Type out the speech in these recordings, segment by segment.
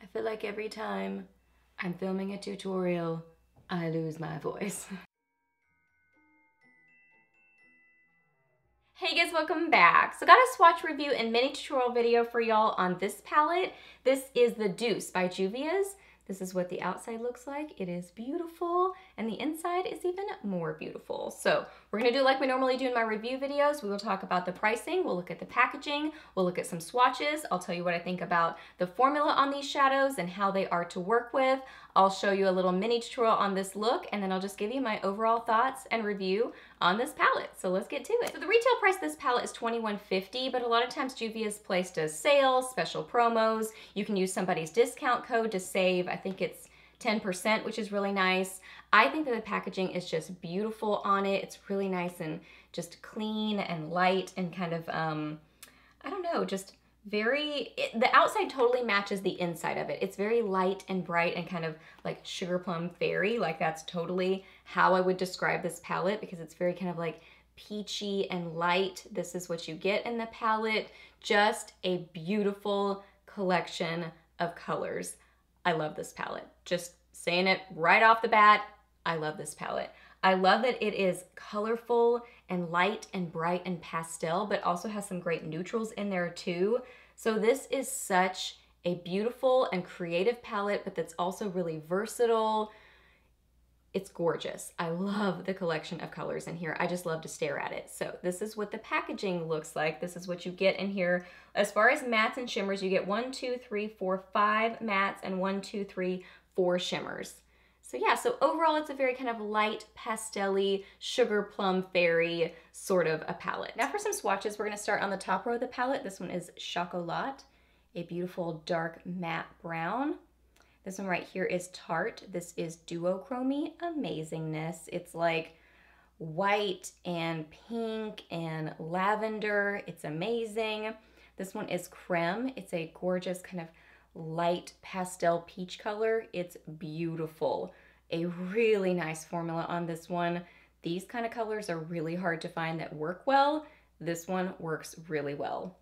I feel like every time I'm filming a tutorial, I lose my voice. Hey guys, welcome back. So got a swatch review and mini tutorial video for y'all on this palette. This is the Douce by Juvia's. This is what the outside looks like. It is beautiful, and the inside is even more beautiful. So we're gonna do like we normally do in my review videos. We will talk about the pricing, we'll look at the packaging, we'll look at some swatches. I'll tell you what I think about the formula on these shadows and how they are to work with. I'll show you a little mini tutorial on this look, and then I'll just give you my overall thoughts and review on this palette. So let's get to it. So the retail price of this palette is $21.50, but a lot of times Juvia's Place does sales, special promos. You can use somebody's discount code to save, I think it's 10%, which is really nice. I think that the packaging is just beautiful on it. It's really nice and just clean and light and kind of, I don't know, just the outside totally matches the inside of it. It's very light and bright and kind of like sugar plum fairy. Like that's totally how I would describe this palette, because it's very kind of like peachy and light. This is what you get in the palette. Just a beautiful collection of colors. I love this palette. Just saying it right off the bat, I love this palette. I love that it is colorful and light and bright and pastel, but also has some great neutrals in there too. So this is such a beautiful and creative palette, but that's also really versatile. It's gorgeous. I love the collection of colors in here. I just love to stare at it. So this is what the packaging looks like. This is what you get in here. As far as mattes and shimmers, you get 5 mattes and 4 shimmers. So yeah, so overall it's a very kind of light, pastel-y, sugar plum fairy sort of a palette. Now for some swatches, we're gonna start on the top row of the palette. This one is Chocolat, a beautiful dark matte brown. This one right here is Tarte. This is Duochrome Amazingness. It's like white and pink and lavender. It's amazing. This one is Creme. It's a gorgeous kind of light pastel peach color. It's beautiful. A really nice formula on this one. These kind of colors are really hard to find that work well. This one works really well.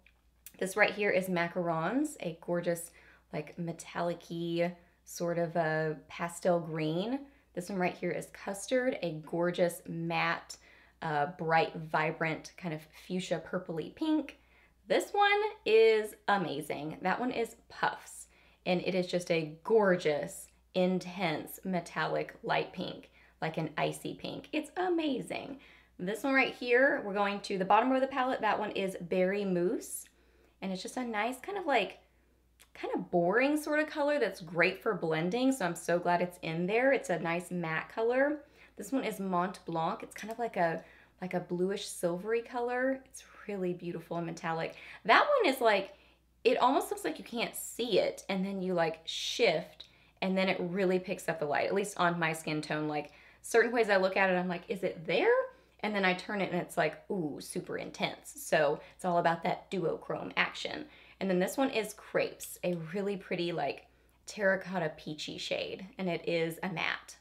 This right here is Macarons, a gorgeous like metallic-y sort of a pastel green. This one right here is Custard, a gorgeous matte, bright, vibrant kind of fuchsia purpley pink. This one is amazing. That one is Puffs, and it is just a gorgeous, intense, metallic light pink, like an icy pink. It's amazing. This one right here, we're going to the bottom row of the palette. That one is Berry Mousse, and it's just a nice kind of boring sort of color that's great for blending, so I'm so glad it's in there. It's a nice matte color. This one is Mont Blanc. It's kind of like a bluish silvery color. It's really beautiful and metallic. That one is like, it almost looks like you can't see it, and then you like shift, and then it really picks up the light, at least on my skin tone. Like certain ways I look at it, I'm like, is it there? And then I turn it and it's like, ooh, super intense. So it's all about that duochrome action. And then this one is Crepes, a really pretty like terracotta peachy shade, and it is a matte.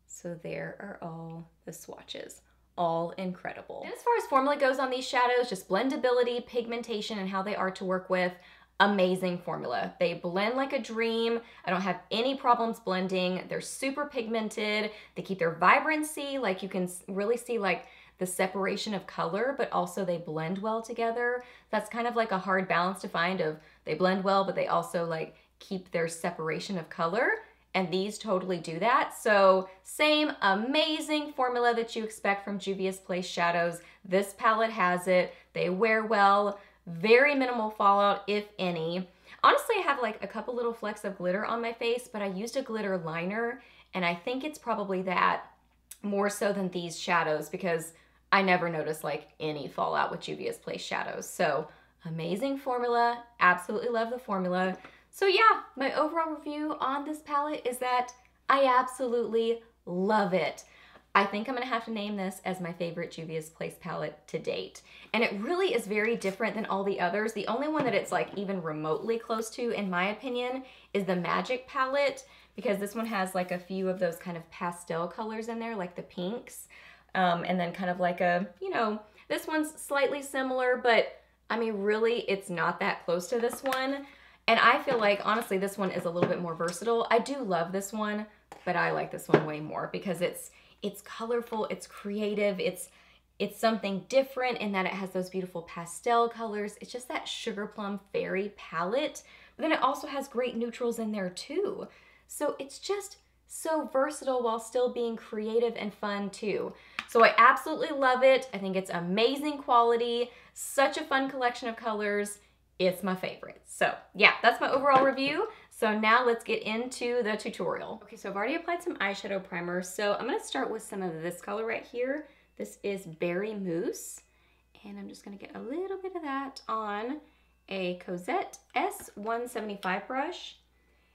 So there are all the swatches, all incredible. And as far as formula goes on these shadows, just blendability, pigmentation, and how they are to work with, amazing formula. They blend like a dream. I don't have any problems blending. They're super pigmented. They keep their vibrancy, like you can really see like the separation of color, but also they blend well together. That's kind of like a hard balance to find of they blend well, but they also like keep their separation of color. And these totally do that. So same amazing formula that you expect from Juvia's Place shadows. This palette has it. They wear well, very minimal fallout, if any. Honestly, I have like a couple little flecks of glitter on my face, but I used a glitter liner, and I think it's probably that more so than these shadows, because I never noticed like any fallout with Juvia's Place shadows. So amazing formula, absolutely love the formula. So yeah, my overall review on this palette is that I absolutely love it. I think I'm gonna have to name this as my favorite Juvia's Place palette to date. And it really is very different than all the others. The only one that it's like even remotely close to, in my opinion, is the Magic palette, because this one has like a few of those kind of pastel colors in there, like the pinks. And then kind of like a, you know, this one's slightly similar, but I mean, really, it's not that close to this one. And I feel like, honestly, this one is a little bit more versatile. I do love this one, but I like this one way more because it's colorful, it's creative, it's something different in that it has those beautiful pastel colors. It's just that Sugar Plum Fairy palette. But then it also has great neutrals in there too. So it's just so versatile while still being creative and fun too. So I absolutely love it. I think it's amazing quality, such a fun collection of colors. It's my favorite. So yeah, that's my overall review. So now let's get into the tutorial. Okay, so I've already applied some eyeshadow primer. So I'm gonna start with some of this color right here. This is Berry Mousse. And I'm just gonna get a little bit of that on a Cozette S175 brush.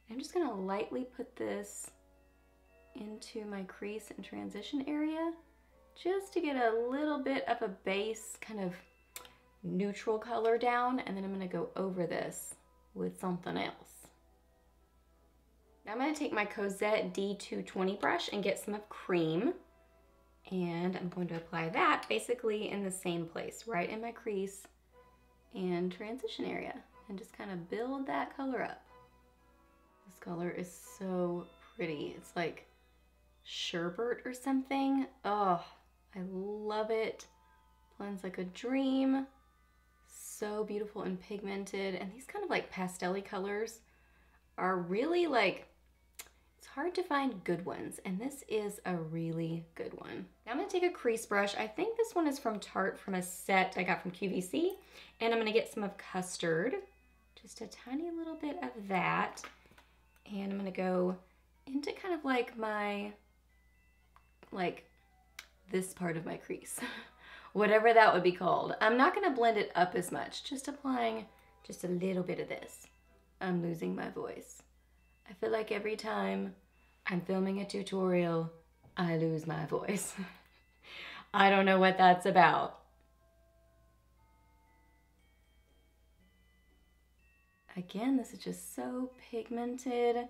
I'm just gonna lightly put this into my crease and transition area just to get a little bit of a base kind of neutral color down, and then I'm going to go over this with something else. Now I'm going to take my Cozette D220 brush and get some of cream, and I'm going to apply that basically in the same place, right in my crease and transition area, and just kind of build that color up. This color is so pretty. It's like sherbet or something. Oh, I love it. Blends like a dream. So beautiful and pigmented, and these kind of like pastel-y colors are really like, it's hard to find good ones, and this is a really good one. Now I'm going to take a crease brush. I think this one is from Tarte, from a set I got from QVC, and I'm going to get some of Custard, just a tiny little bit of that, and I'm going to go into kind of like my, like this part of my crease. Whatever that would be called. I'm not gonna blend it up as much, just applying just a little bit of this. I'm losing my voice. I feel like every time I'm filming a tutorial, I lose my voice. I don't know what that's about. Again, this is just so pigmented,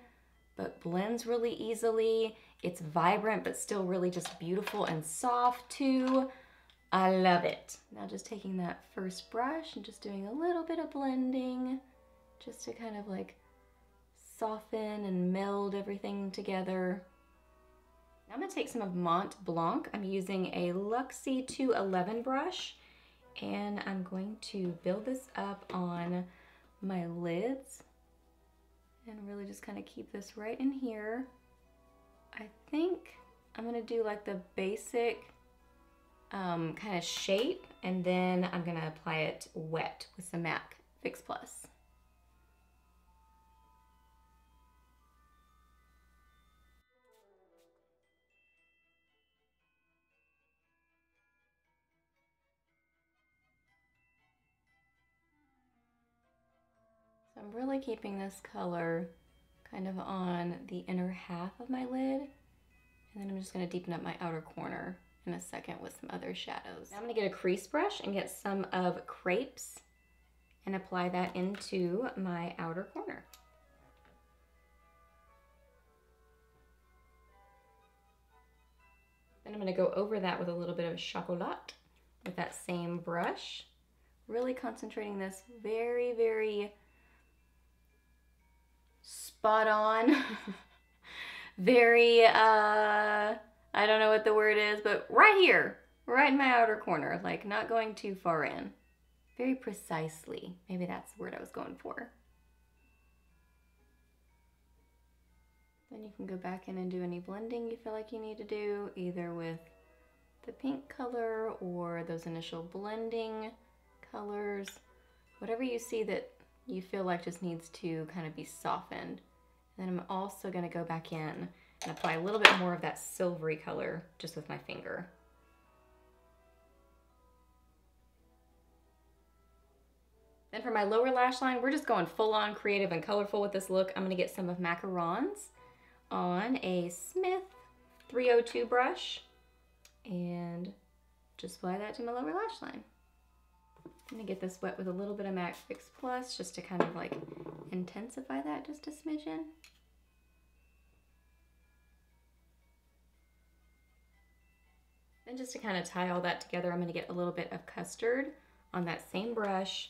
but blends really easily. It's vibrant, but still really just beautiful and soft too. I love it. Now just taking that first brush and just doing a little bit of blending just to kind of like soften and meld everything together. Now I'm going to take some of Mont Blanc. I'm using a Luxie 211 brush, and I'm going to build this up on my lids and really just kind of keep this right in here. I think I'm going to do like the basic kind of shape, and then I'm gonna apply it wet with some MAC Fix Plus. So I'm really keeping this color kind of on the inner half of my lid, and then I'm just gonna deepen up my outer corner in a second with some other shadows. Now I'm gonna get a crease brush and get some of Crepes and apply that into my outer corner. Then I'm gonna go over that with a little bit of Chocolat with that same brush, really concentrating this very, very spot on, very, I don't know what the word is, but right here, right in my outer corner, like not going too far in. Very precisely. Maybe that's the word I was going for. Then you can go back in and do any blending you feel like you need to do, either with the pink color or those initial blending colors. Whatever you see that you feel like just needs to kind of be softened. And then I'm also going to go back in and apply a little bit more of that silvery color just with my finger. Then for my lower lash line, we're just going full on creative and colorful with this look. I'm gonna get some of Macarons on a Smith 302 brush and just apply that to my lower lash line. I'm gonna get this wet with a little bit of MAC Fix Plus just to kind of like intensify that just a smidgen. Then just to kind of tie all that together, I'm gonna get a little bit of Custard on that same brush.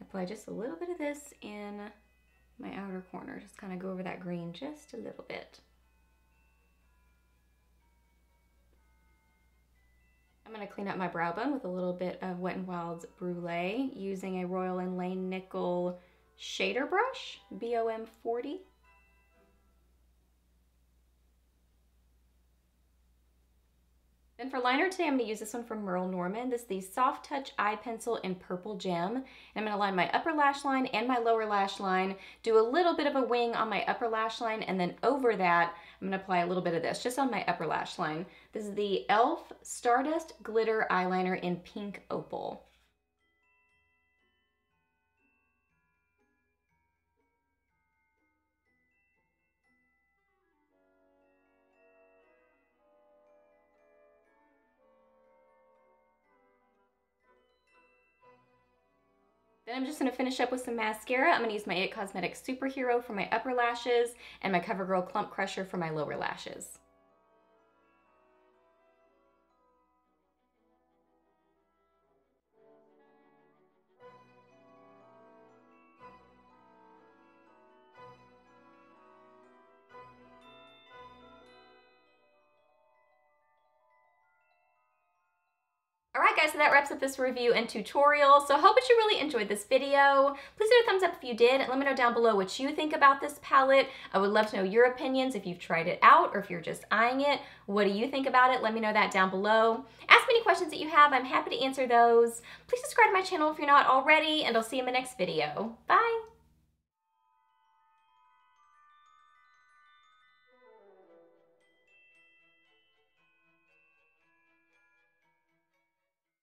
Apply just a little bit of this in my outer corner. Just kind of go over that green just a little bit. I'm going to clean up my brow bone with a little bit of Wet n Wild's Brulee using a Royal and Langnickel shader brush, BOM 40. Then for liner today, I'm going to use this one from Merle Norman. This is the Soft Touch Eye Pencil in Purple Gem. And I'm going to line my upper lash line and my lower lash line, do a little bit of a wing on my upper lash line, and then over that, I'm going to apply a little bit of this just on my upper lash line. This is the e.l.f. Stardust Glitter Eyeliner in Pink Opal. Then I'm just going to finish up with some mascara. I'm going to use my IT Cosmetics Superhero for my upper lashes and my CoverGirl Clump Crusher for my lower lashes. Alright guys, so that wraps up this review and tutorial. So I hope that you really enjoyed this video. Please do a thumbs up if you did. Let me know down below what you think about this palette. I would love to know your opinions if you've tried it out or if you're just eyeing it. What do you think about it? Let me know that down below. Ask me any questions that you have. I'm happy to answer those. Please subscribe to my channel if you're not already, and I'll see you in my next video. Bye!